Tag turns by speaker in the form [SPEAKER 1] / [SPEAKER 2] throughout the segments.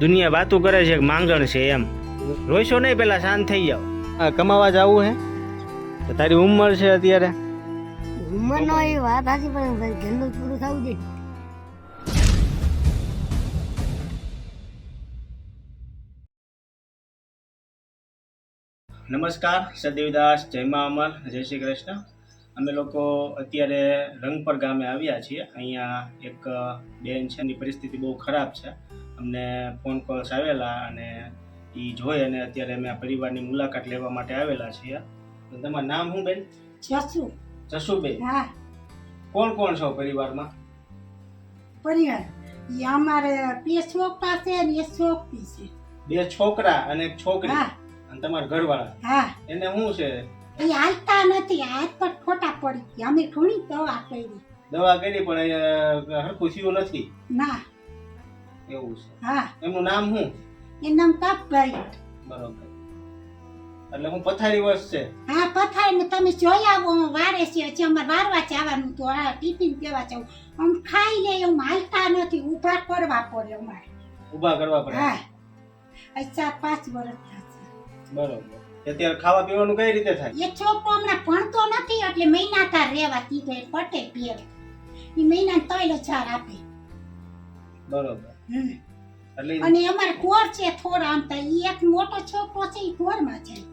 [SPEAKER 1] દુનિયા વાતું કરે છે કે માંગણ છે એમ. રોઈશો નહીં, પેલા શાંત થઈ જાઓ. હા, કમાવા જવું હે તો તારી ઉંમર છે અત્યારે.
[SPEAKER 2] ઉંમરનો એ વાત સાચી પણ ઘરનું પૂરું થવું જોઈએ.
[SPEAKER 1] નમસ્કાર, સદેવદાસ, જય મા અમર, જય શ્રી કૃષ્ણ. અમે લોકો અત્યારે રંગપર ગામે આવ્યા છીએ. અહીંયા એક બેન છે, એની પરિસ્થિતિ બહુ ખરાબ છે. અમને ફોન કોલ્સ આવેલા અને એ જોઈ અને અત્યારે અમે આ પરિવારની મુલાકાત લેવા માટે આવેલા છીએ. તો તમારું નામ શું બેન?
[SPEAKER 2] જસુ.
[SPEAKER 1] જસુબેન.
[SPEAKER 2] હા,
[SPEAKER 1] કોણ કોણ છો પરિવારમાં?
[SPEAKER 2] પરિવાર એ અમારે 2 છોકરા છે ને 1 છોકરી છે.
[SPEAKER 1] 2 છોકરા અને 1 છોકરી.
[SPEAKER 2] હા
[SPEAKER 1] અને તમારા ઘરવાળા
[SPEAKER 2] હા,
[SPEAKER 1] એને શું છે?
[SPEAKER 2] એ હાલતા નથી, હાથ પર ખોટા પડી ગયા. અમે ઘણી દવા કરી.
[SPEAKER 1] દવા કરી પણ અહીંયા હરખું થયું નથી.
[SPEAKER 2] ના.
[SPEAKER 1] એવું છે.
[SPEAKER 2] હા,
[SPEAKER 1] એમનું નામ શું?
[SPEAKER 2] એનું નામ કાપભાઈ.
[SPEAKER 1] બરોબર. એટલે હું પથારી વસ છે.
[SPEAKER 2] હા, પથારી ને તમે જોઈ આવો. વારે છે હજી અમારે વારવા જવાનું તો આ ટિફિન દેવા જવું. આમ ખાઈ લે એમ હાલતા નથી, ઊભા કરવા પડે અમારે.
[SPEAKER 1] ઊભા કરવા પડે.
[SPEAKER 2] હા, 4-5 વર્ષ થશે.
[SPEAKER 1] બરોબર. અત્યારે ખાવા પીવાનું કઈ રીતે થાય?
[SPEAKER 2] એ છોકરો હમણાં ભણતો નથી એટલે મહિના તાર રહેવા કીધો. એ પટે પેર એ મહિના 3,000 આપે.
[SPEAKER 1] બરોબર. એટલે
[SPEAKER 2] અને અમારે ઢોર છે થોડા. આમ તો ઈ એક મોટો છોકરો છે ઈ ઢોરમાં જાય.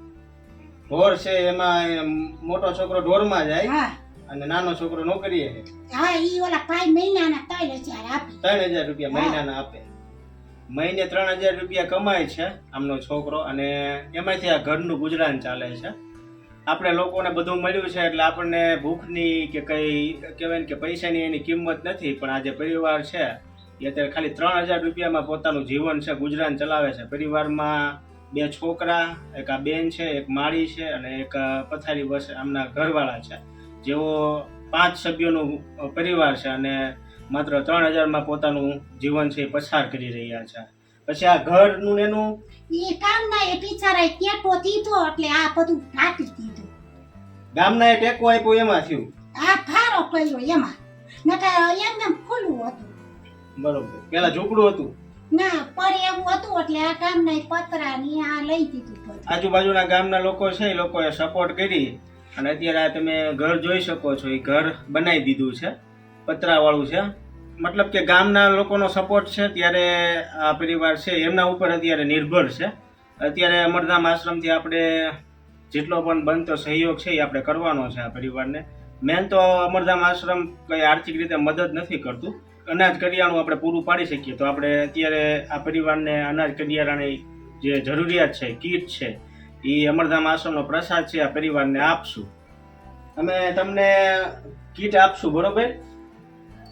[SPEAKER 1] ઢોર છે એમાં મોટો છોકરો ઢોરમાં જાય
[SPEAKER 2] હા
[SPEAKER 1] અને નાનો છોકરો નોકરીએ છે.
[SPEAKER 2] હા, ઈ ઓલા ભાઈ મહિનાના 3,000 આપે.
[SPEAKER 1] 3,000 રૂપિયા મહિનાના આપે. મહિને 3,000 રૂપિયા કમાય છે આમનો છોકરો અને એમાંથી આ ઘરનું ગુજરાન ચાલે છે. આપણે લોકોને બધું મળ્યું છે એટલે આપણને ભૂખની કે કઈ કહેવાય ને કે પૈસાની એની કિંમત નથી. પણ આ જે પરિવાર છે એ અત્યારે ખાલી 3,000 રૂપિયામાં પોતાનું જીવન છે, ગુજરાન ચલાવે છે. પરિવારમાં 2 છોકરા, એક આ બેન છે, એક માળી છે અને એક પથારી બસ આમના ઘરવાળા છે. જેઓ 5 સભ્યોનું પરિવાર છે અને માત્ર 3,000માં પોતાનું જીવન છે એ પસાર કરી રહ્યા છે. પછી આ ઘરનું એનું
[SPEAKER 2] ઈ કામના એ બિચારાએ ટેકો દીધો એટલે આ બધું કાઢી દીધું.
[SPEAKER 1] ગામના એ ટેકો આપ્યો એમાં થયું.
[SPEAKER 2] આ ફારો કર્યો એમાં. નકર એમને ખુલ્લું હતું.
[SPEAKER 1] બરોબર. પેલા ઝૂંપડું હતું.
[SPEAKER 2] ના, પર એવું હતું એટલે આ કામના પતરા ની આ લઈ દીધું બધું.
[SPEAKER 1] આજુબાજુના ગામના લોકો છે એ લોકોએ સપોર્ટ કરી અને અત્યારે આ તમે ઘર જોઈ શકો છો. એ ઘર બનાવી દીધું છે, પતરાવાળું છે. મતલબ કે ગામના લોકોનો સપોર્ટ છે ત્યારે આ પરિવાર છે એમના ઉપર અત્યારે નિર્ભર છે. અત્યારે અમરધામ આશ્રમથી આપણે જેટલો પણ બનતો સહયોગ છે એ આપણે કરવાનો છે આ પરિવારને. મેન તો અમરધામ આશ્રમ કંઈ આર્થિક રીતે મદદ નથી કરતું. અનાજ કરિયાણું આપણે પૂરું પાડી શકીએ તો આપણે અત્યારે આ પરિવારને અનાજ કરિયાણાની જે જરૂરિયાત છે, કીટ છે, એ અમરધામ આશ્રમનો પ્રસાદ છે આ પરિવારને આપશું. અમે તમને કીટ આપશું, બરોબર?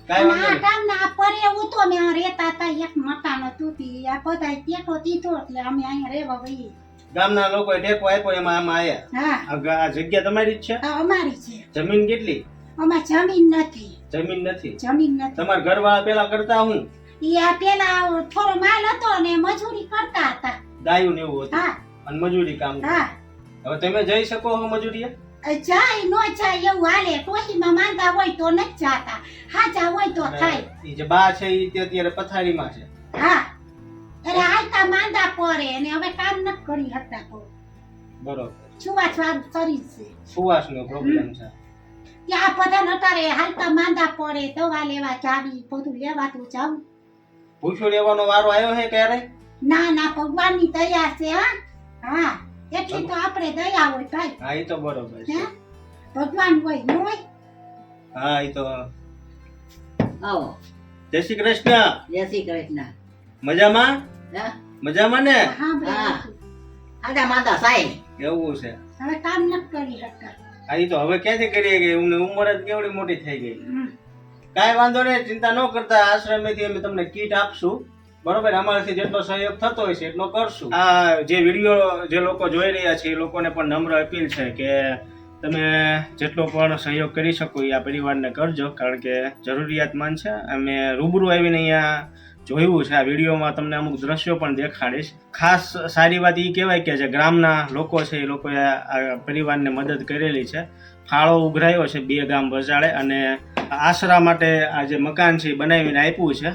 [SPEAKER 1] કાંઈ વાંધો
[SPEAKER 2] આ
[SPEAKER 1] નહીં.
[SPEAKER 2] કામના આ પર એવું તો અમે આ રહેતા હતા. એક મકાન હતું તી આ બધાય ટેકો દીધો એટલે અમે અહીંયા રહેવા વઈએ.
[SPEAKER 1] ગામના લોકોએ ટેકો આપ્યો એમાં આમાં આયા.
[SPEAKER 2] હા,
[SPEAKER 1] આ જગ્યા તમારી જ છે?
[SPEAKER 2] આ અમારી છે.
[SPEAKER 1] જમીન કેટલી?
[SPEAKER 2] અમાર જમીન નથી.
[SPEAKER 1] જમીન નથી.
[SPEAKER 2] જમીન નથી.
[SPEAKER 1] તમારા ઘરવાળા પેલા કરતા હું
[SPEAKER 2] ઈ આ પેલા થોડો માલ હતો ને મજૂરી કરતા હતા.
[SPEAKER 1] દાયું ને એવું હતું
[SPEAKER 2] હા
[SPEAKER 1] અને મજૂરી કામ.
[SPEAKER 2] હા,
[SPEAKER 1] હવે તમે જઈ શકો છો મજૂરીએ?
[SPEAKER 2] જાય નો જાય એવું હાલે. ટોહીમાં માંદા હોય તો નથી જાતા, હાજા હોય તો થાય.
[SPEAKER 1] ઈ જે બા છે ઈ તે અત્યારે પથારીમાં છે.
[SPEAKER 2] હા, અરે હાલતા માંદા પડે અને હવે કામ નથી કરી શકતા.
[SPEAKER 1] બરોબર.
[SPEAKER 2] છુવાછ વાળું શરીર છે.
[SPEAKER 1] સુવાસનો પ્રોબ્લેમ છે.
[SPEAKER 2] ત્યાં બધા નટારે હાલતા માંદા પડે, દવા લેવા જાવી, બધું લેવાતું જાવું.
[SPEAKER 1] ભૂખ્યો રહેવાનો વારો આવ્યો છે ક્યારે?
[SPEAKER 2] ના ના, ભગવાનની દયા છે. હા હા, એટલી તો આપણે દયા હોય ભાઈ.
[SPEAKER 1] હા, ઈ તો બરોબર છે.
[SPEAKER 2] હે, ભગવાન હોય ન હોય?
[SPEAKER 1] હા, ઈ તો.
[SPEAKER 3] આવો.
[SPEAKER 1] જય શ્રી કૃષ્ણ.
[SPEAKER 3] જય શ્રી કૃષ્ણ.
[SPEAKER 1] મજામાં?
[SPEAKER 3] હા
[SPEAKER 1] મજામાં ને?
[SPEAKER 2] હા
[SPEAKER 3] હા. આડા માદા સાહેબ.
[SPEAKER 1] એવું છે.
[SPEAKER 2] હવે કામ નથી કરી શકતા.
[SPEAKER 1] હા, ઈ તો હવે ક્યાંથી કરીએ કે ઉંમર જ કેવડી મોટી થઈ ગઈ.
[SPEAKER 2] હમ.
[SPEAKER 1] કાંઈ વાંધો નહીં, ચિંતા ન કરતા. આશ્રમેથી અમે તમને કીટ આપશું, બરોબર? અમારાથી જેટલો સહયોગ થતો હોય છે એટલો કરશું. આ જે વિડીયો જે લોકો જોઈ રહ્યા છે એ લોકોને પણ નમ્ર અપીલ છે કે તમે જેટલો પણ સહયોગ કરી શકો એ આ પરિવારને કરજો, કારણ કે જરૂરિયાતમંદ છે. અમે રૂબરૂ આવીને અહીંયા જોયું છે. આ વિડીયોમાં તમને અમુક દ્રશ્યો પણ દેખાડીશ. ખાસ સારી વાત એ કહેવાય કે જે ગ્રામના લોકો છે એ લોકોએ આ પરિવારને મદદ કરેલી છે. ફાળો ઉઘરાયો છે 2 ગામ વચાળે અને આશરા માટે આ જે મકાન છે એ બનાવીને આપ્યું છે.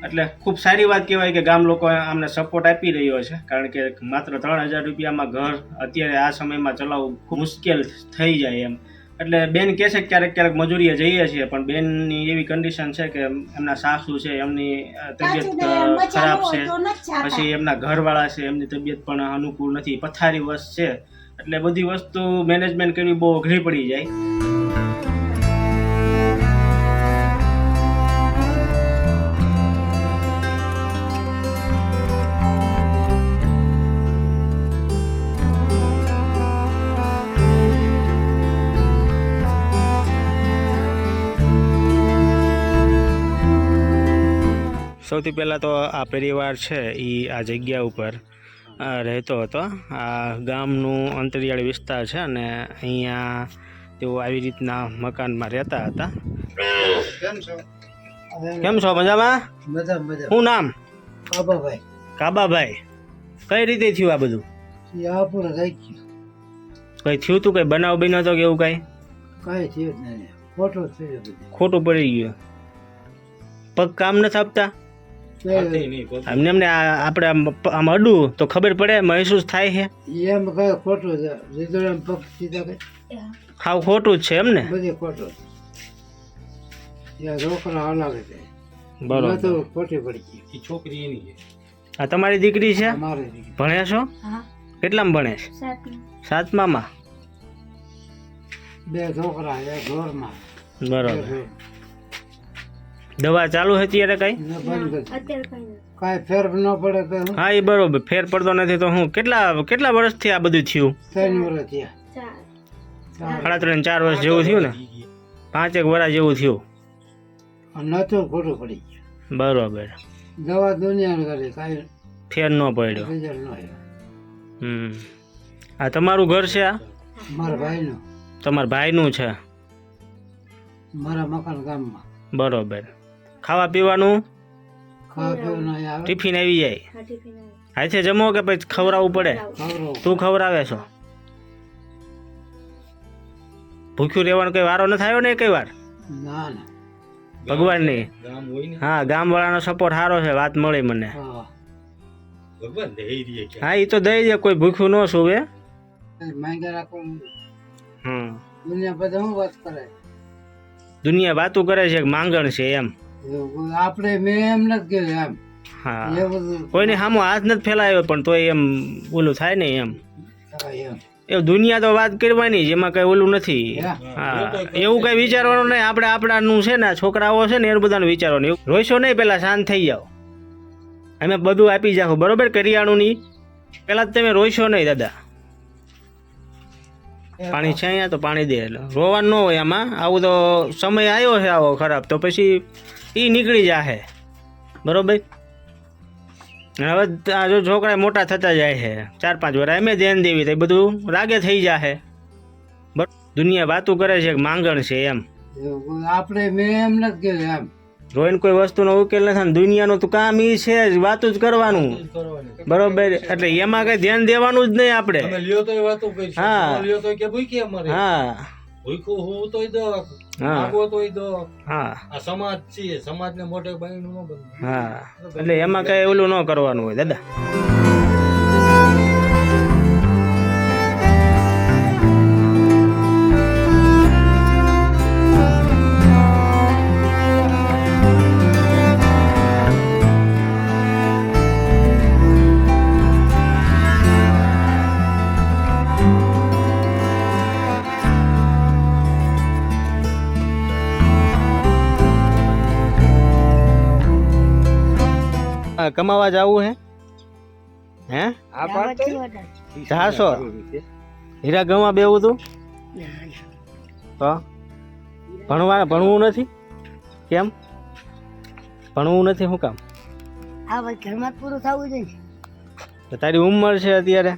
[SPEAKER 1] એટલે ખૂબ સારી વાત કહેવાય કે ગામ લોકો અમને સપોર્ટ આપી રહ્યો છે, કારણ કે માત્ર 3,000 રૂપિયામાં ઘર અત્યારે આ સમયમાં ચલાવવું ખૂબ મુશ્કેલ થઈ જાય એમ. એટલે બેન કહે છે કે ક્યારેક ક્યારેક મજૂરીએ જઈએ છીએ, પણ બેનની એવી કન્ડિશન છે કે એમના સાસુ છે, એમની તબિયત ખરાબ છે, પછી એમના ઘરવાળા છે, એમની તબિયત પણ અનુકૂળ નથી, પથારી વશ છે, એટલે બધી વસ્તુ મેનેજમેન્ટ કરવી બહુ અઘરી પડી જાય. સૌથી પહેલાં તો આ પરિવાર છે એ આ જગ્યા ઉપર રહેતો હતો. આ ગામનું અંતરિયાળ વિસ્તાર છે અને અહીંયા તેઓ આવી રીતના મકાનમાં રહેતા હતા. કેમ છો? મજામાં? શું નામ?
[SPEAKER 4] કાબાભાઈ.
[SPEAKER 1] કાબાભાઈ, કઈ રીતે થયું આ બધું? કઈ થયું તું? કઈ બનાવ બન્યો હતો કે એવું કઈ?
[SPEAKER 4] કઈ થયું નહીં, ખોટું થયું.
[SPEAKER 1] ખોટું પડી ગયું. પગ કામ નથી આપતા? એમને એમને આપણે આમ અડું તો ખબર પડે, મહેસૂસ થાય છે
[SPEAKER 4] એમ કઈ ખોટું છે. રીધોડા પગ સીધા કઈ
[SPEAKER 1] હાવ ખોટું જ છે એમ ને?
[SPEAKER 4] બધી ખોટું. છોકરા અલગ છે.
[SPEAKER 1] બરોબર.
[SPEAKER 4] તો ખોટી પડી ગઈ.
[SPEAKER 5] છોકરી એની છે.
[SPEAKER 1] આ તમારી દીકરી છે?
[SPEAKER 4] અમારી દીકરી.
[SPEAKER 1] ભણે છો? કેટલામાં ભણે છે? 7મામાં.
[SPEAKER 4] બે છોકરા એક ઘરમાં.
[SPEAKER 1] બરોબર. દવા ચાલુ છે અત્યારે કઈ?
[SPEAKER 4] કઈ ફેર ન પડે તો હું?
[SPEAKER 1] હા, એ બરોબર. ફેર પડતો નથી તો હું? કેટલા વર્ષથી આ બધું થયું?
[SPEAKER 4] 3 વર્ષ થયા.
[SPEAKER 1] 3.5-4 વર્ષ જેવું થયું ને? 5 વર્ષ જેવું થયું.
[SPEAKER 4] નતું ખોટું પડી ગયું.
[SPEAKER 1] બરોબર.
[SPEAKER 4] દવા દુનિયા કરી કઈ
[SPEAKER 1] ફેર ન પડ્યો.
[SPEAKER 4] રિઝલ્ટ ન આવ્યું.
[SPEAKER 1] આ તમારું ઘર છે? આ
[SPEAKER 4] મારા ભાઈનું.
[SPEAKER 1] તમારા ભાઈનું છે?
[SPEAKER 4] મારા મકાન ગામમાં.
[SPEAKER 1] બરોબર. ખાવા પીવાનું
[SPEAKER 4] ખાવા પીવાનું અહીંયા આવે.
[SPEAKER 1] ટિફિન આવી જાય? હાથે જમો કે પછી ખવડાવવું પડે?
[SPEAKER 4] ખવડાવું.
[SPEAKER 1] તું ખવડાવે છો? ભૂખ્યું રહેવાનો કઈ વારો ન થયો ને કઈ વાર?
[SPEAKER 4] ના ના.
[SPEAKER 1] ભગવાન ની.
[SPEAKER 5] ગામ હોય ને,
[SPEAKER 1] હા, ગામ વાળાનો સપોર્ટ સારો છે, વાત મળી મને.
[SPEAKER 4] હા.
[SPEAKER 5] ભગવાન દઈ દે કે
[SPEAKER 1] હા, એ તો દઈ દે, કોઈ ભૂખ્યું ન સુવે.
[SPEAKER 4] માંગ્યા રાખો.
[SPEAKER 1] હમ.
[SPEAKER 4] દુનિયા બધા શું વાત કરે?
[SPEAKER 1] દુનિયા વાતું કરે છે કે માંગણ છે એમ.
[SPEAKER 4] એવું આપણે મેં એમ નથી કીધું એમ.
[SPEAKER 1] હા,
[SPEAKER 4] એ બધું
[SPEAKER 1] કોઈને સામો હાથ નથી ફેલાયો, પણ તોય એમ ઓલું થાય ને એમ.
[SPEAKER 4] થાય એમ.
[SPEAKER 1] એ દુનિયા તો વાત કરવાની જ, એમાં કઈ ઓલું નથી.
[SPEAKER 4] હા.
[SPEAKER 1] હા, એવું કઈ વિચારવાનું નહીં. આપણે આપણાનું છે ને, છોકરાઓ છે ને, એ બધાનું વિચારવાનું. એવું રોઈશો નહીં, પેલા શાંત થઈ જાઓ. અમે બધું આપી જાઓ, બરોબર? કરિયાણું ની પેલા તમે રોઈશો નહીં દાદા. પાણી છે અહીંયા તો પાણી દે. એટલે રોવાનું ન હોય આમાં. આવું તો સમય આવ્યો છે આવો ખરાબ, તો પછી એ નીકળી જાહે, બરોબર? હવે આ જો છોકરા મોટા થતા જાય છે, 4-5 વર્ષ એમ ધ્યાન દેવી તો બધું રાગે થઈ જાહે. દુનિયા વાતું કરે છે કે માંગણ છે એમ.
[SPEAKER 4] એવું આપણે મેં એમ નથી કીધું એમ.
[SPEAKER 1] રોઈને કોઈ વસ્તુનો ઉકેલ નથી. અને દુનિયાનું તો કામ એ છે જ, વાતું જ કરવાનું, બરોબર? એટલે એમાં કઈ ધ્યાન દેવાનું જ નહીં આપણે.
[SPEAKER 5] તમે લ્યો તોય વાતો કરી.
[SPEAKER 1] હા.
[SPEAKER 5] લ્યો તોય કે ભૂખી અમારે.
[SPEAKER 1] હા
[SPEAKER 5] ભૂખ્યું હું તોય દો.
[SPEAKER 1] હા.
[SPEAKER 5] માગો તોય દો.
[SPEAKER 1] હા
[SPEAKER 5] આ સમાજ છે, સમાજને મોઢે બાયણું ન બને.
[SPEAKER 1] હા, એટલે એમાં કઈ ઓલું ન કરવાનું હોય દાદા. કમાવા જવું હે? જાશો? હીરા ગવા બેવું તું તો ભણવું નથી? કેમ ભણવું નથી? શું કામ?
[SPEAKER 6] ઘરમાં પૂરું થવું જોઈએ.
[SPEAKER 1] તો તારી ઉંમર છે અત્યારે?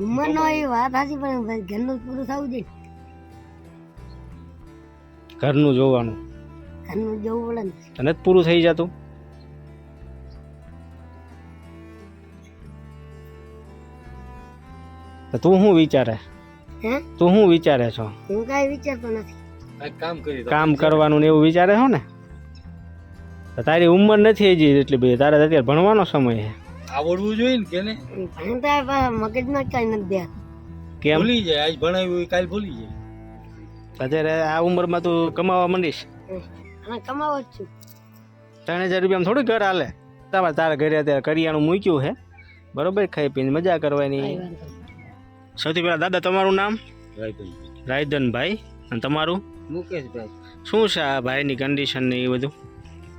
[SPEAKER 6] ઉંમર નો એ વાત સાચી, પણ ઘરનું પૂરું થવું જોઈએ.
[SPEAKER 1] ઘરનું જોવાનું
[SPEAKER 6] ઘરનું જવું પડે ને.
[SPEAKER 1] અને જ પૂરું થઈ જતું? તો તું શું વિચારે?
[SPEAKER 6] હે?
[SPEAKER 1] તું શું વિચારે છો?
[SPEAKER 6] હું કઈ વિચારતો નથી.
[SPEAKER 5] કાંઈક કામ કરી દો.
[SPEAKER 1] કામ કરવાનું ને એવું વિચારે છો ને? તારી ઉંમર નથી હજી એટલી બધી, તારે અત્યારે ભણવાનો સમય છે.
[SPEAKER 5] આવડવું જોઈએ ને કે ને
[SPEAKER 6] ભણતા પણ મગજમાં કઈ નથી દેતું.
[SPEAKER 1] કેમ
[SPEAKER 5] ભૂલી જાય, આજ ભણાવ્યું હોય કાલ ભૂલી જાય.
[SPEAKER 1] અત્યારે આ ઉંમરમાં તું કમાવા માંડીશ,
[SPEAKER 6] અને કમાવો જ છું.
[SPEAKER 1] 3000 રૂપિયામાં થોડું ઘર હાલે. તારા ઘરે અત્યારે કરિયાણું મૂક્યું છે, બરોબર, ખાઈ પીને મજા કરવાની.
[SPEAKER 6] કઈ વાંધો નહીં.
[SPEAKER 1] સૌથી પહેલા દાદા તમારું નામ?
[SPEAKER 5] રાયભાઈ.
[SPEAKER 1] રાયધનભાઈ. અને તમારું?
[SPEAKER 3] મુકેશભાઈ
[SPEAKER 1] શું છે આ ભાઈની કન્ડિશન ને એ બધું?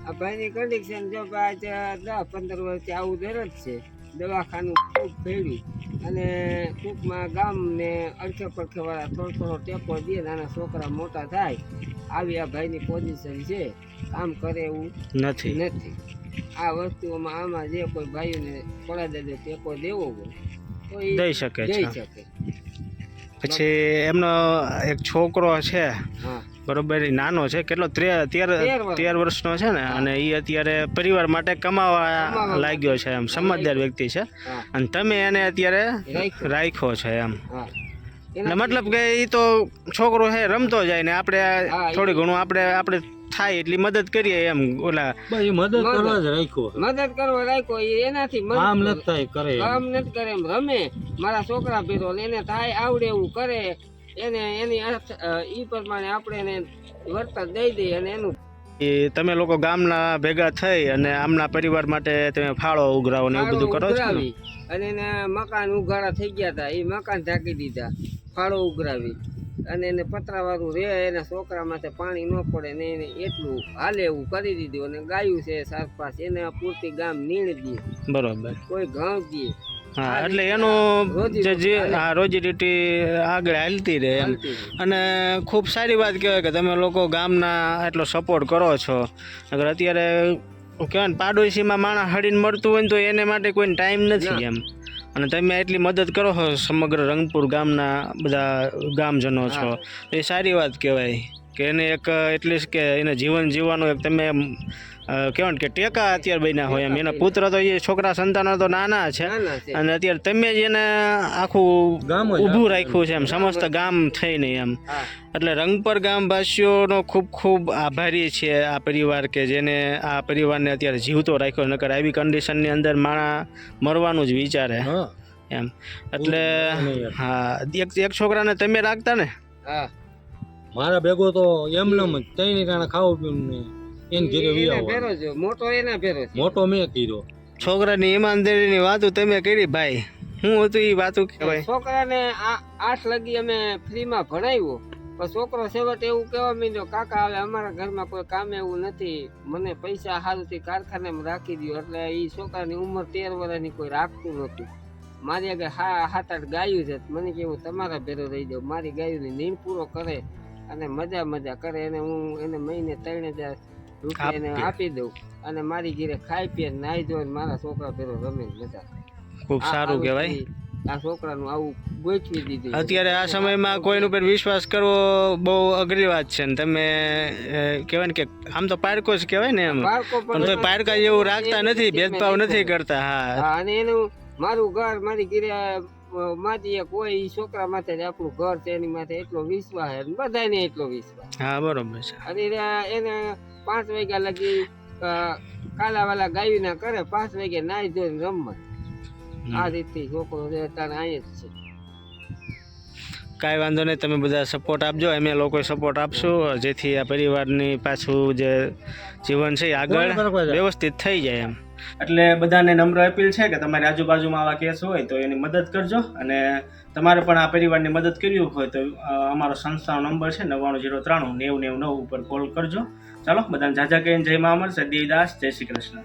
[SPEAKER 3] આ ભાઈની કન્ડિશન જો આજ 10-15 વર્ષથી આવું દર જ છે. દવાખાનું ખૂબ ભેળ્યું અને ટૂંકમાં ગામને અડખે પડખે વાળા થોડો ટેકો દે, નાના છોકરા મોટા થાય આવી આ ભાઈની પોઝિશન છે. કામ કરે એવું
[SPEAKER 1] નથી.
[SPEAKER 3] નથી. આ વસ્તુઓમાં આમાં જે કોઈ ભાઈઓને પડા દે ટેકો દેવો હોય તો એ
[SPEAKER 1] દઈ શકે
[SPEAKER 3] દઈ
[SPEAKER 1] છે.
[SPEAKER 3] શકે.
[SPEAKER 1] પછી એમનો એક છોકરો છે,
[SPEAKER 3] હા
[SPEAKER 1] બરોબર, એ નાનો છે, કેટલો 13 વર્ષનો છે ને, અને એ અત્યારે પરિવાર માટે કમાવા લાગ્યો છે, એમ સમજદાર વ્યક્તિ છે.
[SPEAKER 3] હા
[SPEAKER 1] અને તમે એને અત્યારે
[SPEAKER 3] રાખ્યો.
[SPEAKER 1] રાખ્યો છે એમ.
[SPEAKER 3] હા
[SPEAKER 1] એટલે મતલબ કે એ તો છોકરો છે રમતો જાય ને આપણે
[SPEAKER 3] હા,
[SPEAKER 1] થોડી ઘણું આપણે થાય એટલી મદદ કરીએ એમ. ઓલા
[SPEAKER 5] બસ એ મદદ કરવા જ રાખ્યો.
[SPEAKER 3] મદદ કરવા રાખ્યો એ એનાથી મદદ
[SPEAKER 5] કામ
[SPEAKER 3] કરે.
[SPEAKER 5] નથી થાય કરે એમ.
[SPEAKER 3] કામ નથી કરે એમ રમે મારા છોકરા ભેરો ને એને થાય આવડે એવું કરે એને એની ઈ પ્રમાણે આપણે એને વર્તન દઈ દઈએ અને એનું
[SPEAKER 1] એ તમે લોકો ગામના ભેગા થઈ અને આમના પરિવાર માટે તમે ફાળો ઉઘરાવો ને એવું બધું કરો છો ને?
[SPEAKER 3] ઉઘરાવી અને એને મકાન ઉઘાડા થઈ ગયા હતા એ મકાન ઢાંકી દીધા, ફાળો ઉઘરાવી અને એને પતરાવાળું રે એના છોકરા માથે પાણી ન પડે ને એને એટલું હાલે એવું કરી દીધું. અને ગાયું છે 4-5 એને પૂરતી ગામ નીણ દે,
[SPEAKER 1] બરોબર.
[SPEAKER 3] કોઈ ઘઉં દે.
[SPEAKER 1] હા, એટલે એનું જે હા રોજીરોટી આગળ હાલતી રહે એમ.
[SPEAKER 3] હાલતી રહે.
[SPEAKER 1] અને ખૂબ સારી વાત કહેવાય કે તમે લોકો ગામના એટલો સપોર્ટ કરો છો. અગર અત્યારે કહેવાય ને પાડોશીમાં માણસ હળીને મળતું હોય ને તો એને માટે કોઈ ટાઈમ નથી એમ. અને તમે એટલી મદદ કરો છો સમગ્ર રંગપુર ગામના બધા ગામજનો છો, એ સારી વાત કહેવાય કે એને એક એટલીસ્ટ કે એને જીવન જીવવાનું એક તમે કહેવાય ને કે ટેકા અત્યારે બન્યા હોય એમ. એના પુત્ર તો એ છોકરા સંતાનો તો નાના છે,
[SPEAKER 3] નાના છે.
[SPEAKER 1] અને અત્યારે તમે જ એને આખું
[SPEAKER 5] ગામ જ
[SPEAKER 1] ઊભું રાખ્યું છે એમ, સમસ્ત ગામ થઈને એમ.
[SPEAKER 3] હા
[SPEAKER 1] એટલે રંગપર ગામવાસીઓનો ખૂબ ખૂબ આભારી છે આ પરિવાર કે જેને આ પરિવારને અત્યારે જીવતો રાખ્યો. નકર આવી કન્ડિશનની અંદર માણસ મરવાનું જ વિચારે
[SPEAKER 5] હા
[SPEAKER 1] એમ. એટલે હા, એક છોકરાને તમે રાખતા ને?
[SPEAKER 3] હા
[SPEAKER 5] મારા ભેગો તો એમનેમ જ તઈને કારણે ખાવું પીવું ને એને ઘરે
[SPEAKER 3] એના
[SPEAKER 5] વિયાવવાનો.
[SPEAKER 3] ભેરો છે, મોટો એના ભેરો છે.
[SPEAKER 5] મોટો મેં કર્યો.
[SPEAKER 1] છોકરાની ઈમાનદારીની વાતો તમે કરી ભાઈ, શું હતું એ વાતો કહેવાય?
[SPEAKER 3] છોકરાને 8 લગી અમે ફ્રીમાં ભણાવ્યો, પણ છોકરો છેવટે એવું કહેવા માંડ્યો કાકા હવે અમારા ઘરમાં કોઈ કામ એવું નથી, મને પૈસા સારુંથી કારખાનામાં રાખી દો. એટલે એ છોકરાની ઉંમર 13 વર્ષની કોઈ રાખતું નહોતું. મારી આગળ 7-8 ગાયું છે, મને કેવું તમારા ભેરો રહી જાવ, મારી ગાયોની નીણ પૂરો કરે અને મજા કરે. અને હું એને મહિને 3000 રૂપિયા એને આપી દઉં અને મારી ઘરે ખાઈ પીએ નાઈ ધોઈને મારા છોકરા ભેરો રમે મજા.
[SPEAKER 1] ખૂબ સારું કહેવાય.
[SPEAKER 3] આ છોકરાનું આવું ગોઠવી દીધું.
[SPEAKER 1] અત્યારે આ સમયમાં કોઈની ઉપર વિશ્વાસ કરવો બહુ અઘરી વાત છે ને. તમે કહેવાય ને કે આમ તો પારકો જ કહેવાય ને એમ,
[SPEAKER 3] બાળકો
[SPEAKER 1] પણ તો પારકા જેવું રાખતા નથી, ભેદભાવ નથી કરતા. હા,
[SPEAKER 3] હા, અને એનું મારું ઘર મારી ઘરે માથી કોઈ ઈ છોકરા માથે જ આપણું ઘર છે એની માથે એટલો વિશ્વાસ છે, બધાને એટલો વિશ્વાસ.
[SPEAKER 1] હા, બરોબર છે.
[SPEAKER 3] અને એને 5 વાગ્યા લગી કાલાવાલા ગાયું ના કરે, 5 વાગે નાઈ ધોઈને રમવા. આ રીતથી છોકરો અત્યારે અહીંયા જ છે.
[SPEAKER 1] કાંઈ વાંધો નહીં, તમે બધા સપોર્ટ આપજો, અમે લોકો સપોર્ટ આપશું, જેથી આ પરિવારની પાછું જે જીવન છે એ આગળ વ્યવસ્થિત થઈ જાય એમ. એટલે બધાને નમ્ર અપીલ છે કે તમારી આજુબાજુમાં આવા કેસ હોય તો એની મદદ કરજો. અને તમારે પણ આ પરિવારની મદદ કરવી હોય તો અમારો સંસ્થાનો નંબર છે 9903 9099 ઉપર કોલ કરજો. ચાલો, બધાને જાજા કહીને જય મા અમર, સદીદાસ, જય શ્રી કૃષ્ણ.